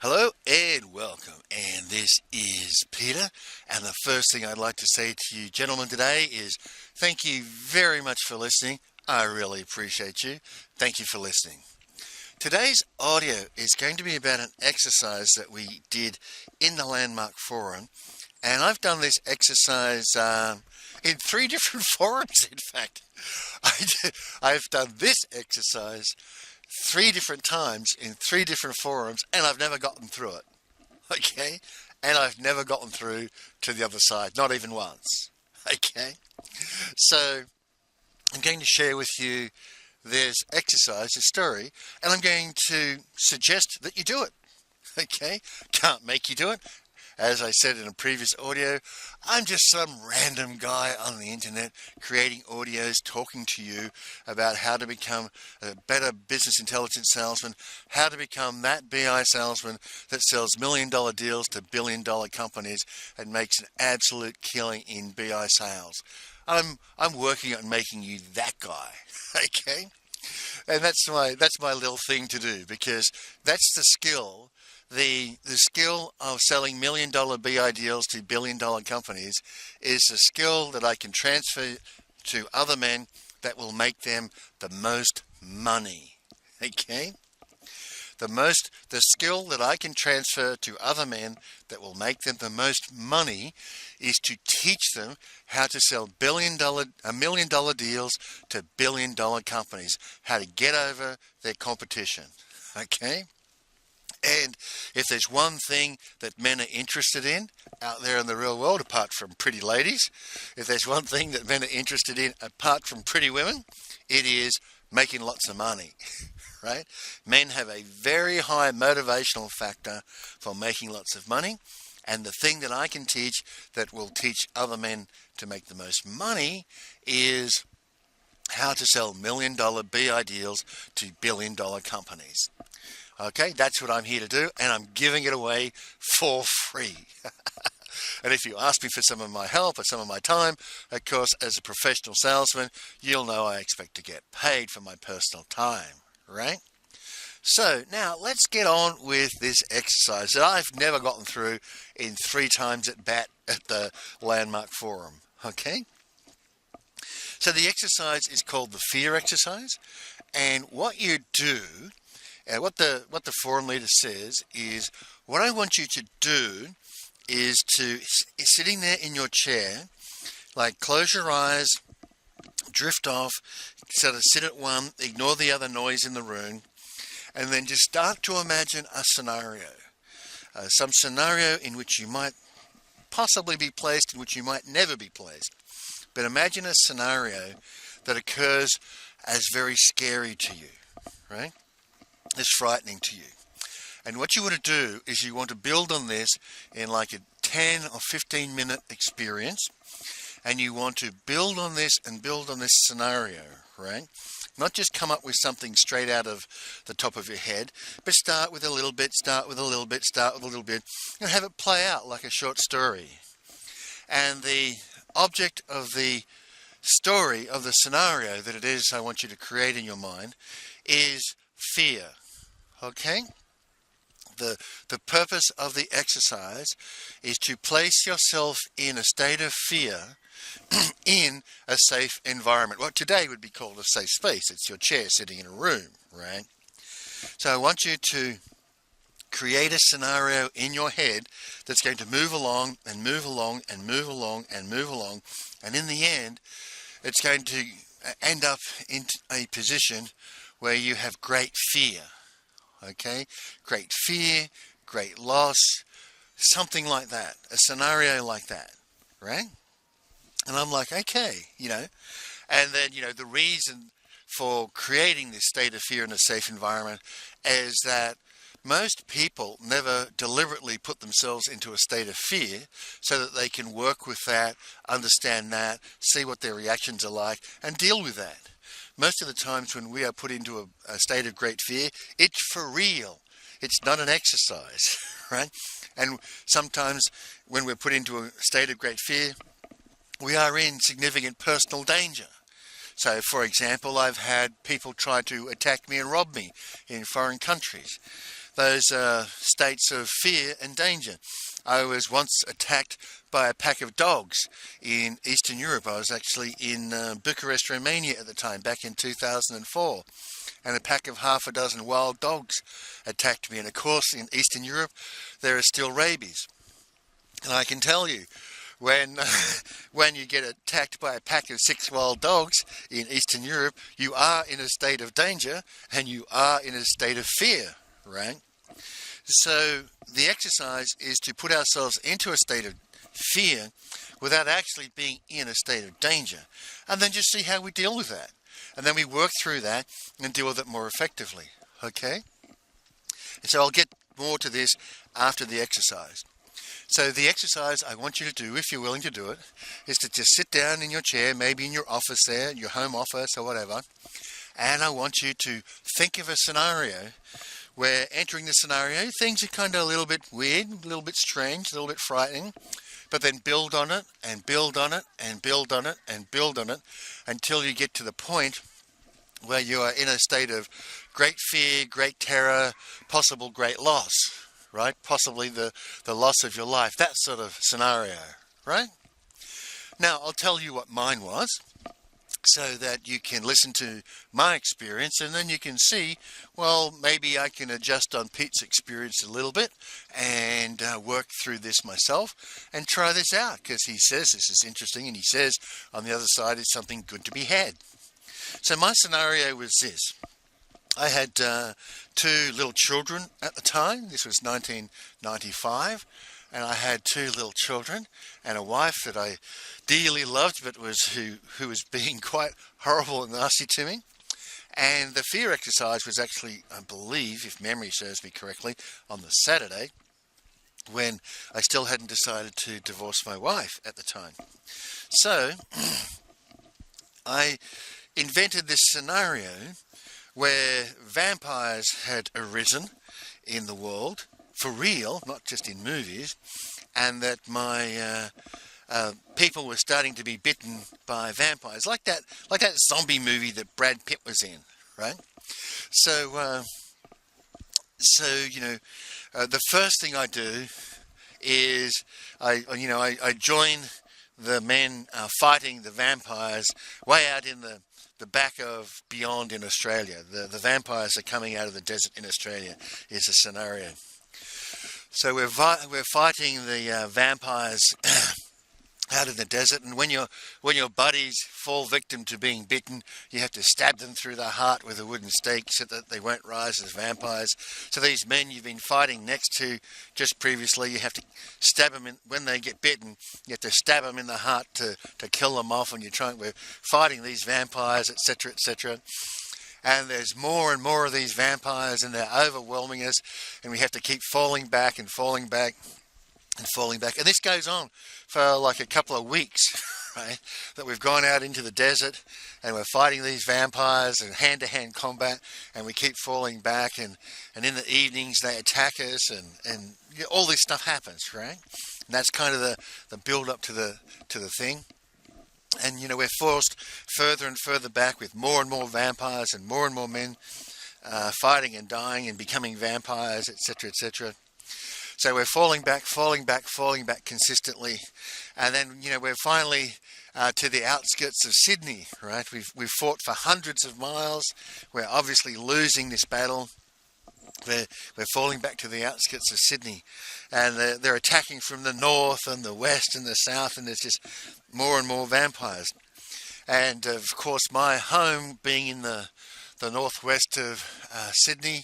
Hello and welcome, and this is Peter, and the first thing I'd like to say to you gentlemen today is thank you very much for listening. I really appreciate you. Thank you for listening. Today's audio is going to be about an exercise that we did in the Landmark Forum, and I've done this exercise in 3 different forums. In fact, I've done this exercise 3 different times in 3 different forums, and I've never gotten through it. Okay? And I've never gotten through to the other side, not even once. Okay? So I'm going to share with you this exercise, this story, and I'm going to suggest that you do it. Okay? Can't make you do it. As I said in a previous audio, I'm just some random guy on the internet creating audios, talking to you about how to become a better business intelligence salesman, how to become that BI salesman that sells $1 million deals to billion-dollar companies and makes an absolute killing in BI sales. I'm working on making you that guy, okay? And that's my little thing to do, because that's the skill. The skill of selling $1 million BI deals to billion-dollar companies is a skill that I can transfer to other men that will make them the most money. Okay? The skill that I can transfer to other men that will make them the most money is to teach them how to sell $1 million deals to billion-dollar companies, how to get over their competition. Okay? And if there's one thing that men are interested in out there in the real world, apart from pretty ladies, if there's one thing that men are interested in apart from pretty women, it is making lots of money, right? Men have a very high motivational factor for making lots of money. And the thing that I can teach that will teach other men to make the most money is how to sell $1 million BI deals to billion-dollar companies. Okay, that's what I'm here to do, and I'm giving it away for free. And if you ask me for some of my help or some of my time, of course, as a professional salesman, you'll know I expect to get paid for my personal time, right? So now let's get on with this exercise that I've never gotten through in 3 times at bat at the Landmark Forum, okay? So the exercise is called the fear exercise, and what you do, what the forum leader says is, what I want you to do is sitting there in your chair, like close your eyes, drift off, sort of sit at one, ignore the other noise in the room, and then just start to imagine a scenario. Some scenario in which you might possibly be placed, in which you might never be placed. But imagine a scenario that occurs as very scary to you, right? It's frightening to you. And what you want to do is you want to build on this in like a 10 or 15 minute experience, and you want to build on this and build on this scenario, right? Not just come up with something straight out of the top of your head, but start with a little bit, start with a little bit, start with a little bit, and have it play out like a short story. And the object of the story, of the scenario that it is I want you to create in your mind, is fear. Okay? The purpose of the exercise is to place yourself in a state of fear in a safe environment. What today would be called a safe space. It's your chair sitting in a room, right? So I want you to create a scenario in your head that's going to move along and move along and move along and move along. And in the end, it's going to end up in a position where you have great fear. Okay? Great fear, great loss, something like that. A scenario like that, right? And I'm like, okay, And then, the reason for creating this state of fear in a safe environment is that most people never deliberately put themselves into a state of fear so that they can work with that, understand that, see what their reactions are like, and deal with that. Most of the times when we are put into a state of great fear, it's for real. It's not an exercise, right? And sometimes when we're put into a state of great fear, we are in significant personal danger. So, for example, I've had people try to attack me and rob me in foreign countries. those states of fear and danger. I was once attacked by a pack of dogs in Eastern Europe. I was actually in Bucharest, Romania at the time, back in 2004. And a pack of half a dozen wild dogs attacked me. And of course, in Eastern Europe, there is still rabies. And I can tell you, when you get attacked by a pack of 6 wild dogs in Eastern Europe, you are in a state of danger and you are in a state of fear, right? So the exercise is to put ourselves into a state of fear without actually being in a state of danger, and then just see how we deal with that. And then we work through that and deal with it more effectively, okay? And so I'll get more to this after the exercise. So the exercise I want you to do, if you're willing to do it, is to just sit down in your chair, maybe in your office there, your home office or whatever, and I want you to think of a scenario where entering the scenario, things are kind of a little bit weird, a little bit strange, a little bit frightening, but then build on it and build on it and build on it and build on it until you get to the point where you are in a state of great fear, great terror, possible great loss, right? Possibly the loss of your life, that sort of scenario, right? Now, I'll tell you what mine was so that you can listen to my experience and then you can see, well, maybe I can adjust on Pete's experience a little bit and work through this myself and try this out, because he says this is interesting and he says on the other side it's something good to be had. So my scenario was this. I had 2 little children at the time. This was 1995. And I had 2 little children and a wife that I dearly loved, but who was being quite horrible and nasty to me. And the fear exercise was actually, I believe, if memory serves me correctly, on the Saturday, when I still hadn't decided to divorce my wife at the time. So I invented this scenario where vampires had arisen in the world, for real, not just in movies, and that my people were starting to be bitten by vampires, like that zombie movie that Brad Pitt was in, right? So the first thing I do is I join the men fighting the vampires way out in the back of beyond in Australia. The vampires are coming out of the desert in Australia is a scenario. So we're fighting the vampires out in the desert, and when your buddies fall victim to being bitten, you have to stab them through the heart with a wooden stake so that they won't rise as vampires. So these men you've been fighting next to just previously, you have to stab them when they get bitten. You have to stab them in the heart to kill them off, and we're fighting these vampires, etc., etc. And there's more and more of these vampires, and they're overwhelming us, and we have to keep falling back and falling back and falling back. And this goes on for like a couple of weeks, right? That we've gone out into the desert, and we're fighting these vampires in hand-to-hand combat, and we keep falling back, and in the evenings they attack us, and all this stuff happens, right? And that's kind of the build-up to the thing. And, we're forced further and further back with more and more vampires and more men fighting and dying and becoming vampires, etc., etc. So we're falling back consistently. And then, we're finally to the outskirts of Sydney, right? We've fought for hundreds of miles. We're obviously losing this battle. We're falling back to the outskirts of Sydney, and they're attacking from the north and the west and the south, and there's just more and more vampires. And of course, my home being in the northwest of Sydney,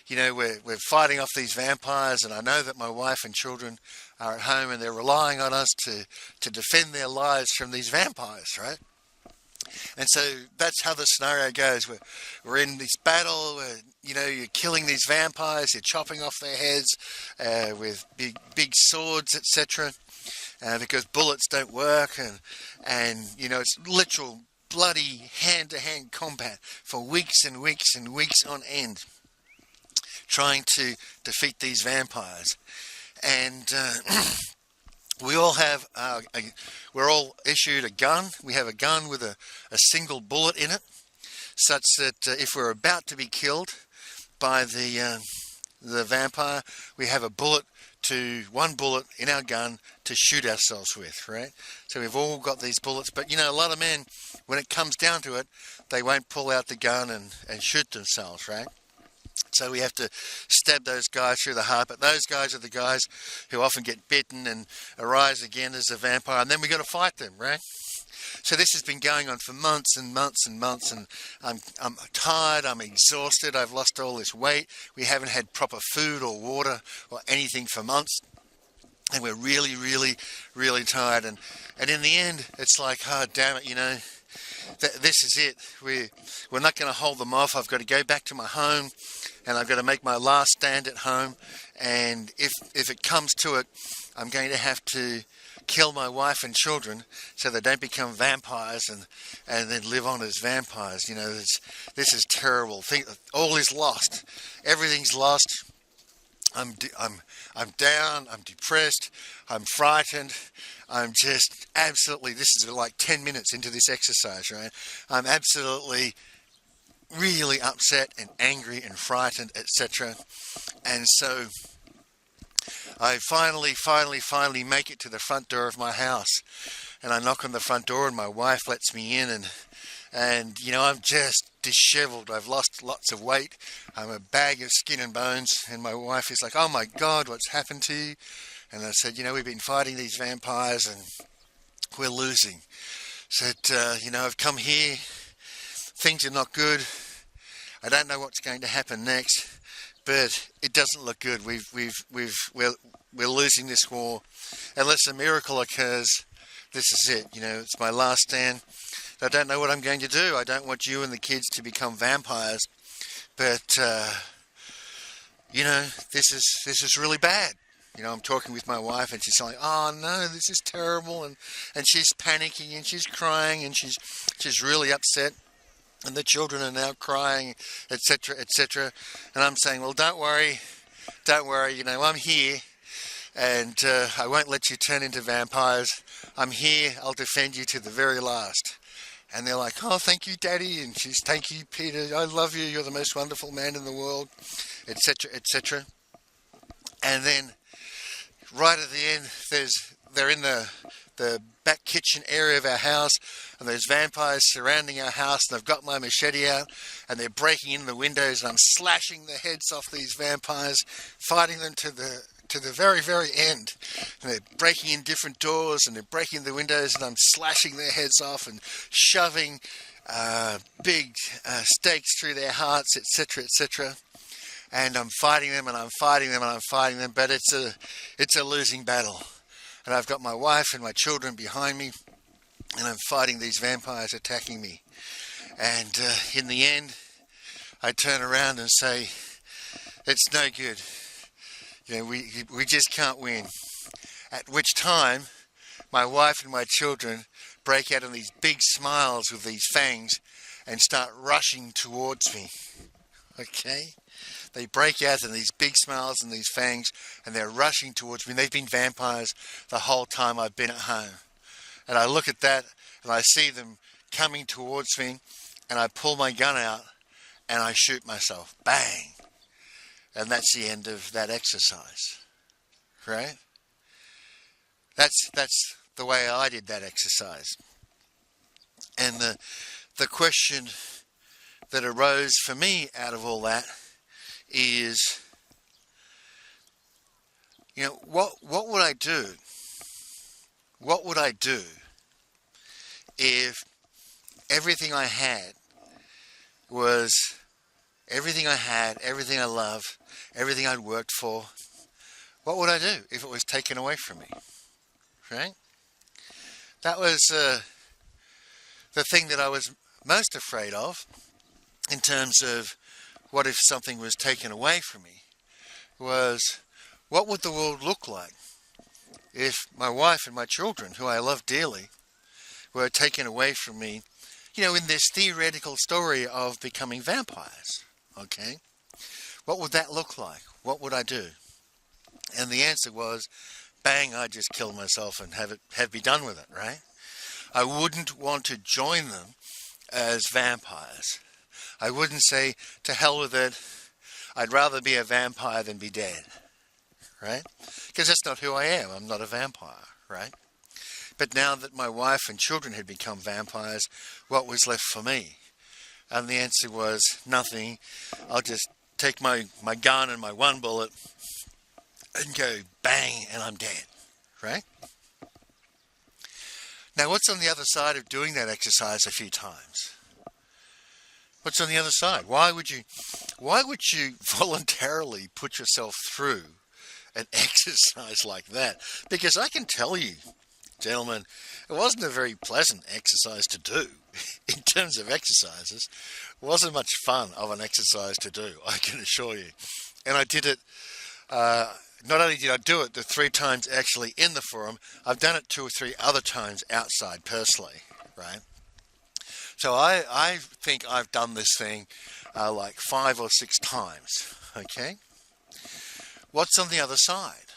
we're fighting off these vampires, and I know that my wife and children are at home, and they're relying on us to defend their lives from these vampires, right? And so that's how the scenario goes. We're in this battle where, you're killing these vampires, you're chopping off their heads with big swords, etc. Because bullets don't work, and it's literal bloody hand-to-hand combat for weeks and weeks and weeks on end, trying to defeat these vampires. And we all have, we're all issued a gun. We have a gun with a single bullet in it, such that if we're about to be killed by the the vampire, we have one bullet in our gun to shoot ourselves with, right? So we've all got these bullets, but a lot of men, when it comes down to it, they won't pull out the gun and shoot themselves, right? So we have to stab those guys through the heart, but those guys are the guys who often get bitten and arise again as a vampire, and then we got to fight them, right? So this has been going on for months and months and months, and I'm tired, I'm exhausted, I've lost all this weight, we haven't had proper food or water or anything for months, and we're really, really, really tired, and in the end, it's like, oh, damn it, this is it, we're not going to hold them off, I've got to go back to my home, and I've got to make my last stand at home, and if it comes to it, I'm going to have to kill my wife and children so they don't become vampires and then live on as vampires. This is terrible. All is lost. Everything's lost. I'm down. I'm depressed. I'm frightened. I'm just absolutely. This is like 10 minutes into this exercise, right? I'm absolutely really upset and angry and frightened, etc. And so I finally make it to the front door of my house, and I knock on the front door, and my wife lets me in, and I'm just disheveled. I've lost lots of weight. I'm a bag of skin and bones, and my wife is like, "Oh my God, what's happened to you?" And I said, "We've been fighting these vampires, and we're losing." Said, "I've come here. Things are not good. I don't know what's going to happen next, but it doesn't look good. We're losing this war. Unless a miracle occurs, this is it. It's my last stand. I don't know what I'm going to do. I don't want you and the kids to become vampires, but this is really bad." I'm talking with my wife, and she's like, "Oh no, this is terrible," and she's panicking and she's crying and she's really upset. And the children are now crying, etc., etc. And I'm saying, "Well, don't worry, I'm here, and I won't let you turn into vampires. I'm here, I'll defend you to the very last." And they're like, "Oh, thank you, Daddy," and she's, "Thank you, Peter, I love you, you're the most wonderful man in the world," etc., etc. And then, right at the end, they're in the back kitchen area of our house, and there's vampires surrounding our house, and I've got my machete out, and they're breaking in the windows, and I'm slashing the heads off these vampires, fighting them to the very, very end. And they're breaking in different doors, and they're breaking the windows, and I'm slashing their heads off and shoving big stakes through their hearts, etc., etc. And I'm fighting them, and I'm fighting them, and I'm fighting them, but it's a losing battle. And I've got my wife and my children behind me, and I'm fighting these vampires attacking me. And in the end, I turn around and say, "It's no good. We just can't win." At which time, my wife and my children break out in these big smiles with these fangs and start rushing towards me. Okay? They break out in these big smiles and these fangs, and they're rushing towards me. They've been vampires the whole time I've been at home. And I look at that, and I see them coming towards me, and I pull my gun out, and I shoot myself. Bang! And that's the end of that exercise. Right? That's the way I did that exercise. And the question that arose for me out of all that is, what would I do? What would I do if everything I had was everything I had, everything I love, everything I'd worked for? What would I do if it was taken away from me? Right? That was the thing that I was most afraid of, in terms of what if something was taken away from me, was what would the world look like if my wife and my children, who I love dearly, were taken away from me, in this theoretical story of becoming vampires. Okay? What would that look like? What would I do? And the answer was, bang, I'd just kill myself and have be done with it, right? I wouldn't want to join them as vampires. I wouldn't say, to hell with it, I'd rather be a vampire than be dead, right? Because that's not who I am. I'm not a vampire, right? But now that my wife and children had become vampires, what was left for me? And the answer was nothing. I'll just take my gun and my one bullet and go bang and I'm dead, right? Now what's on the other side of doing that exercise a few times? What's on the other side? Why would you voluntarily put yourself through an exercise like that? Because I can tell you, gentlemen, it wasn't a very pleasant exercise to do. In terms of exercises, it wasn't much fun of an exercise to do, I can assure you. And I did it, not only did I do it the 3 times actually in the forum, I've done it 2 or 3 other times outside personally, right? So I think I've done this thing like 5 or 6 times, okay? What's on the other side?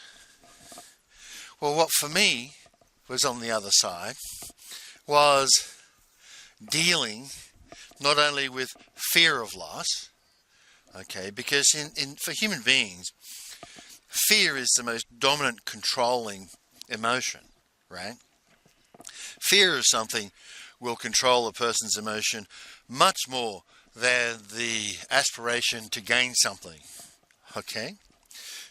Well, what for me was on the other side was dealing not only with fear of loss, okay, because for human beings, fear is the most dominant controlling emotion, right? Fear of something will control a person's emotion much more than the aspiration to gain something, okay?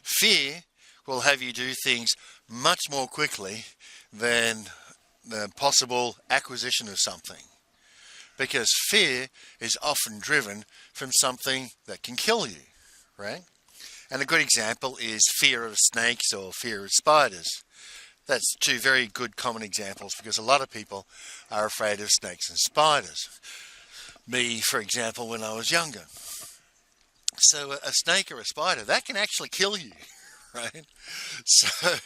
Fear will have you do things much more quickly than the possible acquisition of something, because fear is often driven from something that can kill you, right? And a good example is fear of snakes or fear of spiders. That's 2 very good common examples, because a lot of people are afraid of snakes and spiders. Me, for example, when I was younger. So a snake or a spider, that can actually kill you, right? So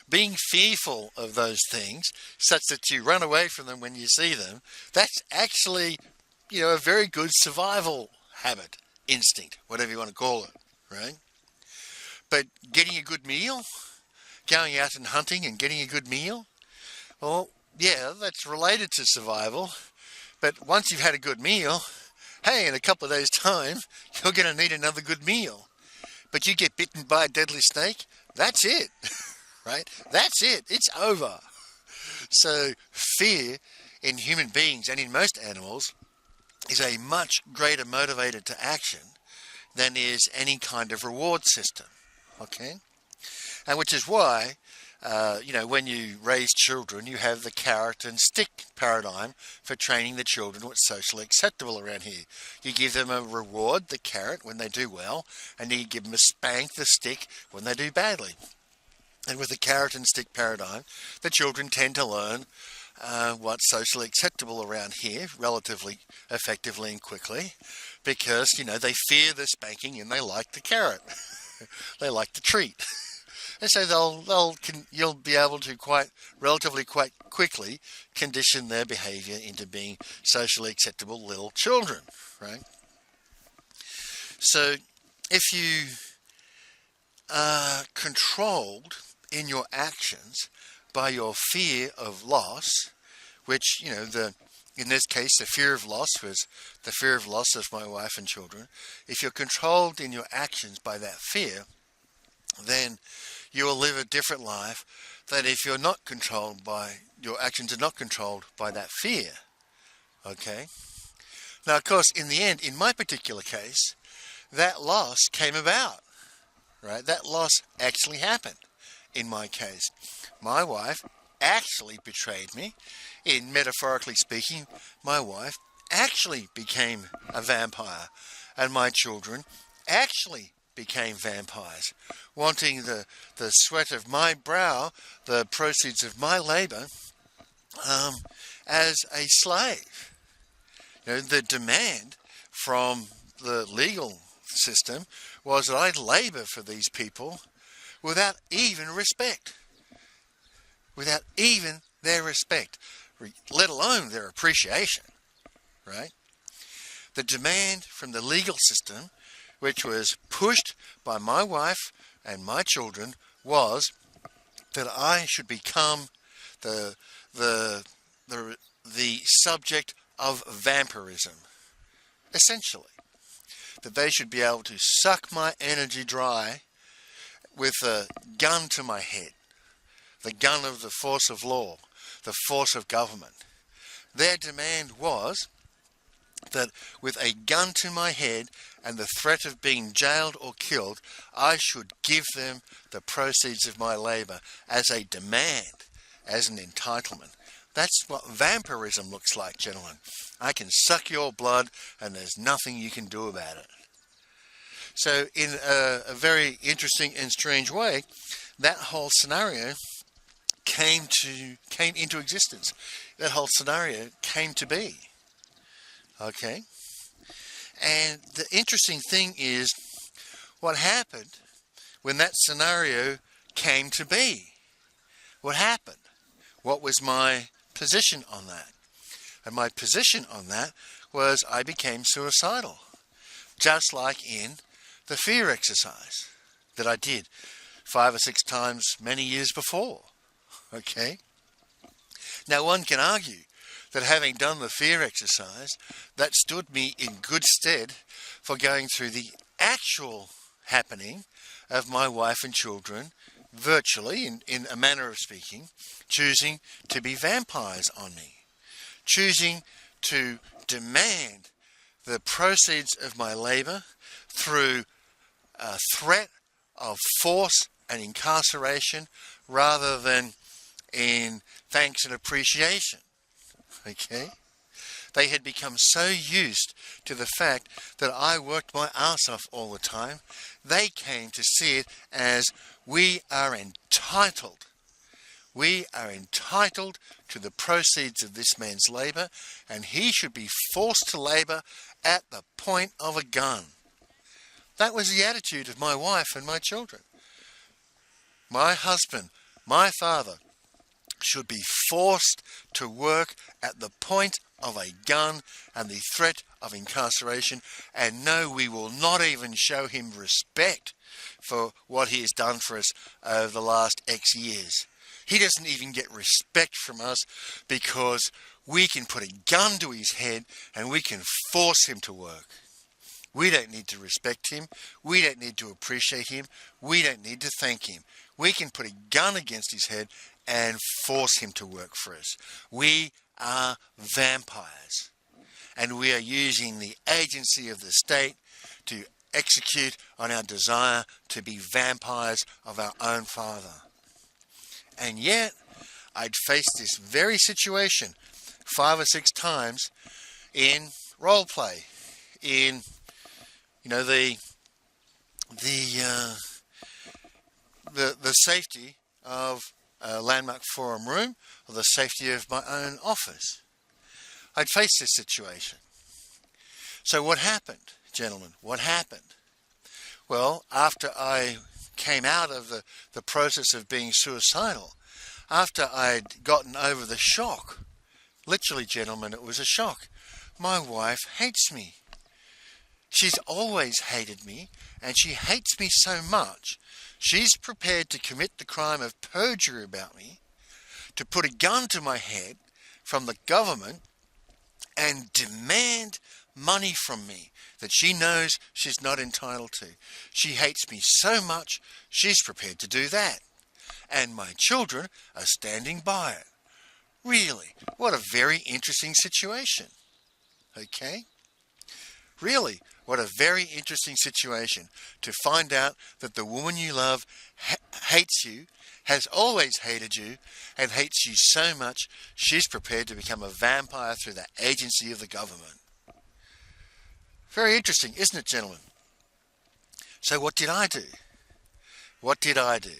being fearful of those things, such that you run away from them when you see them, that's actually, a very good survival habit, instinct, whatever you want to call it, right? But getting a good meal, going out and hunting and getting a good meal, well, yeah, that's related to survival. But once you've had a good meal, hey, in a couple of days' time, you're going to need another good meal. But you get bitten by a deadly snake, that's it, right? That's it. It's over. So fear in human beings and in most animals is a much greater motivator to action than is any kind of reward system, okay? And which is why, when you raise children, you have the carrot and stick paradigm for training the children what's socially acceptable around here. You give them a reward, the carrot, when they do well, and you give them a spank, the stick, when they do badly. And with the carrot and stick paradigm, the children tend to learn what's socially acceptable around here relatively effectively and quickly, because, they fear the spanking and they like the carrot. They like the treat. And so you'll be able to quite quickly condition their behavior into being socially acceptable little children, right? So if you are controlled in your actions by your fear of loss, which, in this case, the fear of loss was the fear of loss of my wife and children. If you're controlled in your actions by that fear, then you will live a different life than if you're not controlled by, your actions are not controlled by that fear. Okay? Now, of course, in the end, in my particular case, that loss came about, right? That loss actually happened in my case. My wife actually betrayed me. In metaphorically speaking, my wife actually became a vampire, and my children actually became vampires, wanting the sweat of my brow, the proceeds of my labor, as a slave. The demand from the legal system was that I labor for these people without even respect, without even their respect, let alone their appreciation, right? The demand from the legal system, which was pushed by my wife and my children, was that I should become the subject of vampirism, essentially. that they should be able to suck my energy dry with a gun to my head, the gun of the force of law, the force of government. Their demand was that with a gun to my head and the threat of being jailed or killed, I should give them the proceeds of my labour as a demand, as an entitlement. That's what vampirism looks like, gentlemen. I can suck your blood and there's nothing you can do about it. So in a very interesting and strange way, that whole scenario came into existence. That whole scenario came to be. Okay? And the interesting thing is what happened when that scenario came to be. What happened? What was my position on that? And my position on that was I became suicidal. Just like in the fear exercise that I did 5 or 6 times many years before. Okay? Now one can argue that having done the fear exercise, that stood me in good stead for going through the actual happening of my wife and children virtually, in a manner of speaking, choosing to be vampires on me, choosing to demand the proceeds of my labour through a threat of force and incarceration rather than in thanks and appreciation. Okay? They had become so used to the fact that I worked my ass off all the time, they came to see it as we are entitled. We are entitled to the proceeds of this man's labour, and he should be forced to labour at the point of a gun. That was the attitude of my wife and my children. My husband, my father, should be forced to work at the point of a gun and the threat of incarceration, and no, we will not even show him respect for what he has done for us over the last X years. He doesn't even get respect from us because we can put a gun to his head and we can force him to work. We don't need to respect him. We don't need to appreciate him. We don't need to thank him. We can put a gun against his head and force him to work for us. We are vampires. And we are using the agency of the state to execute on our desire to be vampires of our own father. And yet, I'd faced this very situation 5 or 6 times in role play, in the safety of a landmark forum room, or the safety of my own office. I'd faced this situation. So what happened, gentlemen? What happened? Well, after I came out of the process of being suicidal, after I'd gotten over the shock, literally, gentlemen, it was a shock. My wife hates me. She's always hated me, and she hates me so much, she's prepared to commit the crime of perjury about me, to put a gun to my head from the government and demand money from me that she knows she's not entitled to. She hates me so much, she's prepared to do that. And my children are standing by it. Really, what a very interesting situation. Okay? Really, what a very interesting situation to find out that the woman you love hates you, has always hated you, and hates you so much she's prepared to become a vampire through the agency of the government. Very interesting, isn't it, gentlemen? So what did I do? What did I do?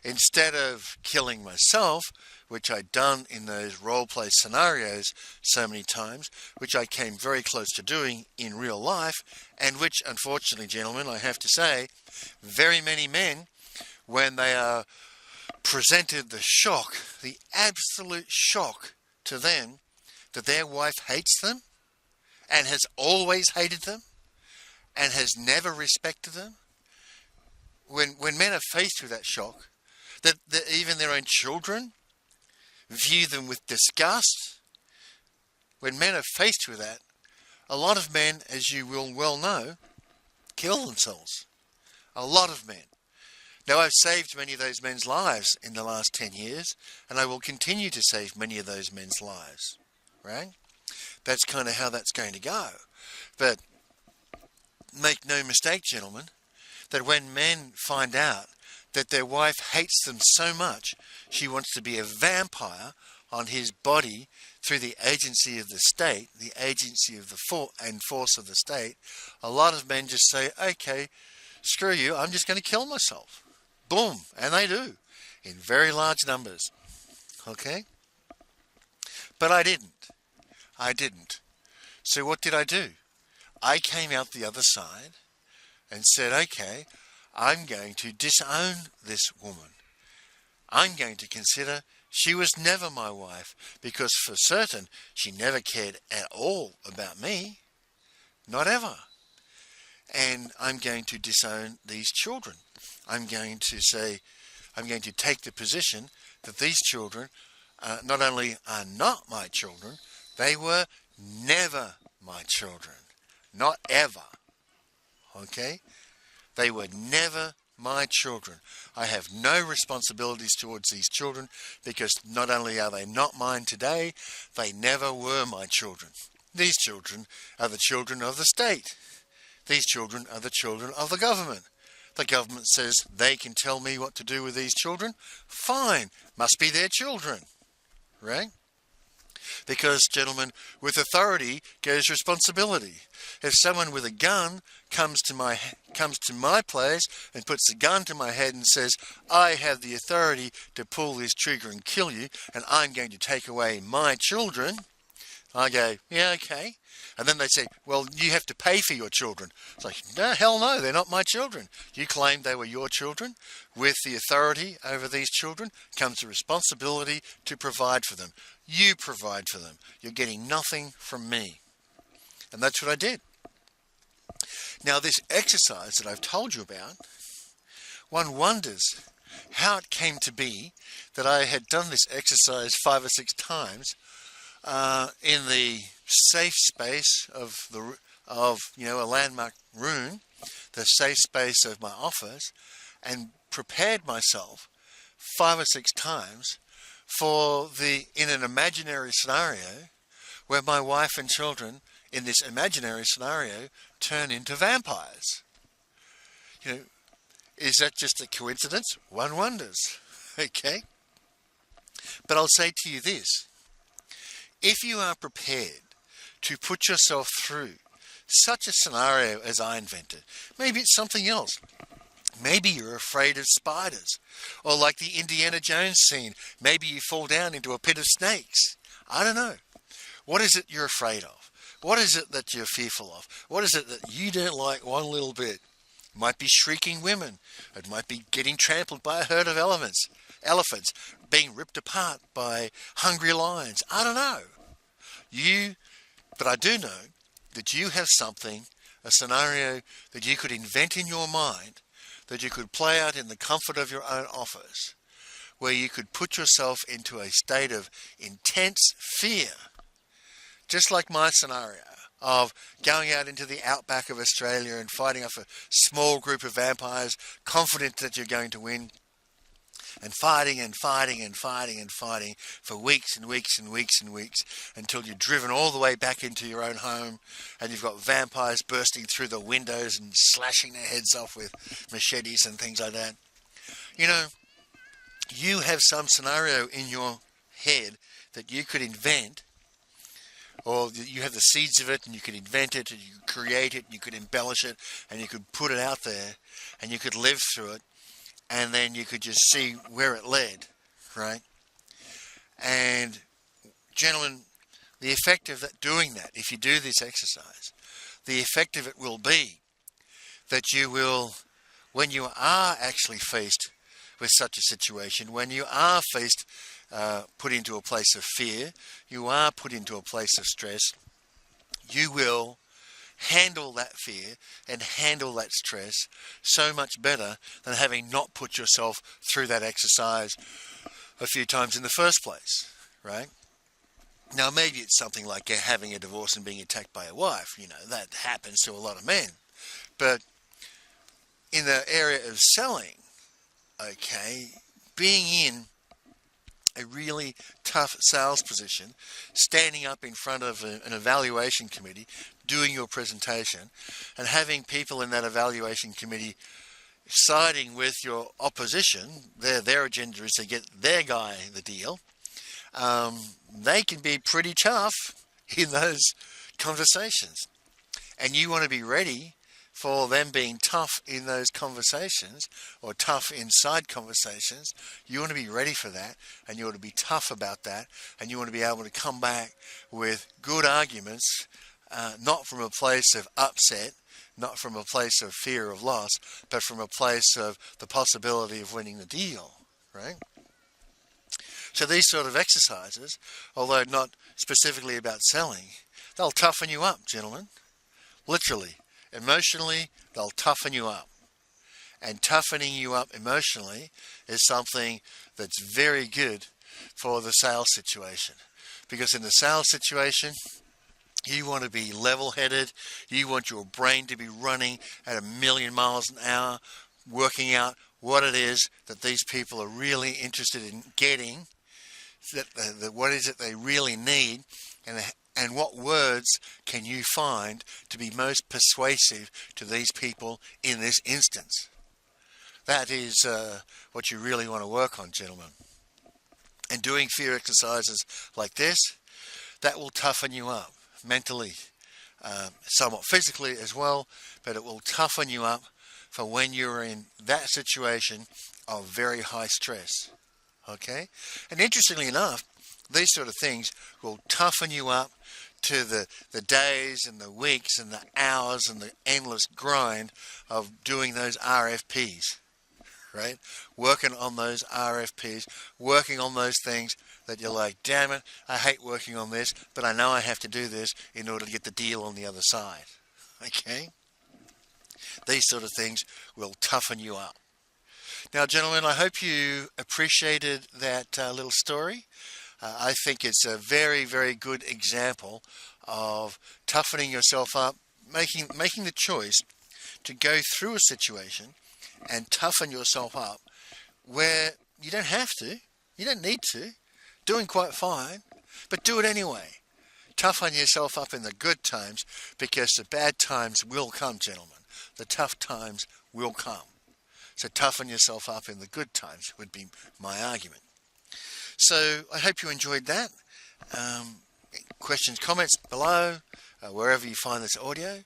Instead of killing myself, which I'd done in those role-play scenarios so many times, which I came very close to doing in real life, and which, unfortunately, gentlemen, I have to say, very many men, when they are presented the shock, the absolute shock to them, that their wife hates them, and has always hated them, and has never respected them, when men are faced with that shock, that even their own children view them with disgust, when men are faced with that, a lot of men, as you will well know, kill themselves. A lot of men. Now, I've saved many of those men's lives in the last 10 years, and I will continue to save many of those men's lives, right? That's kind of how that's going to go. But make no mistake, gentlemen, that when men find out that their wife hates them so much, she wants to be a vampire on his body through the agency of the state, the agency of the force of the state, a lot of men just say, okay, screw you, I'm just going to kill myself. Boom. And they do, in very large numbers. Okay? But I didn't. So what did I do? I came out the other side and said, okay, I'm going to disown this woman. I'm going to consider she was never my wife, because for certain she never cared at all about me. Not ever. And I'm going to disown these children. I'm going to take the position that these children not only are not my children, they were never my children. Not ever. Okay? They were never my children. I have no responsibilities towards these children, because not only are they not mine today, they never were my children. These children are the children of the state. These children are the children of the government. The government says they can tell me what to do with these children. Fine. Must be their children. Right? Because, gentlemen, with authority goes responsibility. If someone with a gun comes to my place and puts a gun to my head and says, I have the authority to pull this trigger and kill you, and I'm going to take away my children, I go, yeah, okay. And then they say, well, you have to pay for your children. It's like, no, hell no, they're not my children. You claimed they were your children. With the authority over these children comes the responsibility to provide for them. You provide for them. You're getting nothing from me. And that's what I did. Now, this exercise that I've told you about, one wonders how it came to be that I had done this exercise 5 or 6 times in the safe space of a landmark room, the safe space of my office, and prepared myself 5 or 6 times in an imaginary scenario where my wife and children in this imaginary scenario turn into vampires. Is that just a coincidence? One wonders. Okay? But I'll say to you this. If you are prepared to put yourself through such a scenario as I invented, maybe it's something else. Maybe you're afraid of spiders. Or like the Indiana Jones scene, maybe you fall down into a pit of snakes. I don't know. What is it you're afraid of? What is it that you're fearful of? What is it that you don't like one little bit? It might be shrieking women. It might be getting trampled by a herd of elephants, being ripped apart by hungry lions. I don't know. But I do know that you have something, a scenario that you could invent in your mind, that you could play out in the comfort of your own office, where you could put yourself into a state of intense fear, just like my scenario of going out into the outback of Australia and fighting off a small group of vampires, confident that you're going to win, and fighting and fighting and fighting and fighting for weeks and weeks and weeks and weeks until you're driven all the way back into your own home and you've got vampires bursting through the windows and slashing their heads off with machetes and things like that. You have some scenario in your head that you could invent, or you have the seeds of it and you could invent it and you could create it and you could embellish it and you could put it out there and you could live through it. And then you could just see where it led, right? And, gentlemen, the effect of doing that, if you do this exercise, the effect of it will be that you will, when you are actually faced with such a situation, when you are put into a place of fear, you are put into a place of stress, you will handle that fear and handle that stress so much better than having not put yourself through that exercise a few times in the first place, right? Now, maybe it's something like having a divorce and being attacked by a wife. You know, that happens to a lot of men. But in the area of selling, okay, being in a really tough sales position, standing up in front of an evaluation committee, doing your presentation, and having people in that evaluation committee siding with your opposition, their agenda is to get their guy the deal. They can be pretty tough in those conversations. And you want to be ready for them being tough in those conversations, or tough inside conversations. You want to be ready for that, and you want to be tough about that, and you want to be able to come back with good arguments, not from a place of upset, not from a place of fear of loss, but from a place of the possibility of winning the deal, right? So these sort of exercises, although not specifically about selling, they'll toughen you up, gentlemen. Literally. Emotionally, they'll toughen you up. And toughening you up emotionally is something that's very good for the sales situation. Because in the sales situation, you want to be level-headed. You want your brain to be running at 1,000,000 miles an hour, working out what it is that these people are really interested in getting, what is it they really need, and what words can you find to be most persuasive to these people in this instance. That is what you really want to work on, gentlemen. And doing fear exercises like this, that will toughen you up mentally, somewhat physically as well, but it will toughen you up for when you're in that situation of very high stress. Okay? And interestingly enough, these sort of things will toughen you up to the days and the weeks and the hours and the endless grind of doing those RFPs, right? Working on those RFPs, working on those things that you're like, damn it, I hate working on this, but I know I have to do this in order to get the deal on the other side. Okay? These sort of things will toughen you up. Now, gentlemen, I hope you appreciated that little story. I think it's a very, very good example of toughening yourself up, making the choice to go through a situation and toughen yourself up where you don't have to, you don't need to, doing quite fine, but do it anyway. Toughen yourself up in the good times, because the bad times will come, gentlemen. The tough times will come. So toughen yourself up in the good times would be my argument. So I hope you enjoyed that. Questions, comments below, wherever you find this audio.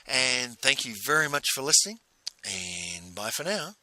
And thank you very much for listening. And bye for now.